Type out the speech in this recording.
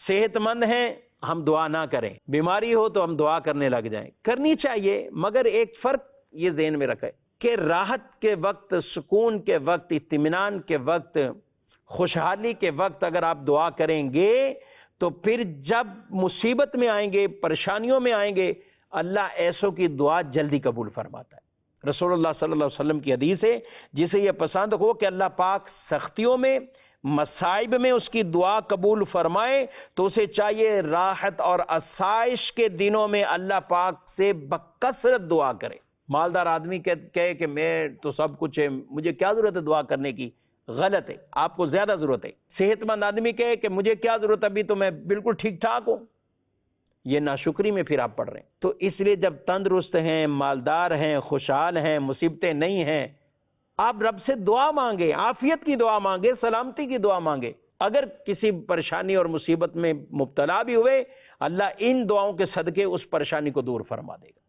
صحت مند ہیں ہم دعا نہ کریں، بیماری ہو تو ہم دعا کرنے لگ جائیں، کرنی چاہیے، مگر ایک فرق یہ ذہن میں رکھے کہ راحت کے وقت، سکون کے وقت، اطمینان کے وقت، خوشحالی کے وقت اگر آپ دعا کریں گے تو پھر جب مصیبت میں آئیں گے، پریشانیوں میں آئیں گے، اللہ ایسوں کی دعا جلدی قبول فرماتا ہے۔ رسول اللہ صلی اللہ علیہ وسلم کی حدیث ہے، جسے یہ پسند ہو کہ اللہ پاک سختیوں میں، مصائب میں اس کی دعا قبول فرمائے تو اسے چاہیے راحت اور آسائش کے دنوں میں اللہ پاک سے بکثرت دعا کرے۔ مالدار آدمی کہے کہ میں تو سب کچھ ہے، مجھے کیا ضرورت ہے دعا کرنے کی، غلط ہے، آپ کو زیادہ ضرورت ہے۔ صحت مند آدمی کہے کہ مجھے کیا ضرورت ہے، ابھی تو میں بالکل ٹھیک ٹھاک ہوں، یہ ناشکری میں پھر آپ پڑھ رہے ہیں۔ تو اس لیے جب تندرست ہیں، مالدار ہیں، خوشحال ہیں، مصیبتیں نہیں ہیں، آپ رب سے دعا مانگے، عافیت کی دعا مانگے، سلامتی کی دعا مانگے۔ اگر کسی پریشانی اور مصیبت میں مبتلا بھی ہوئے، اللہ ان دعاؤں کے صدقے اس پریشانی کو دور فرما دے گا۔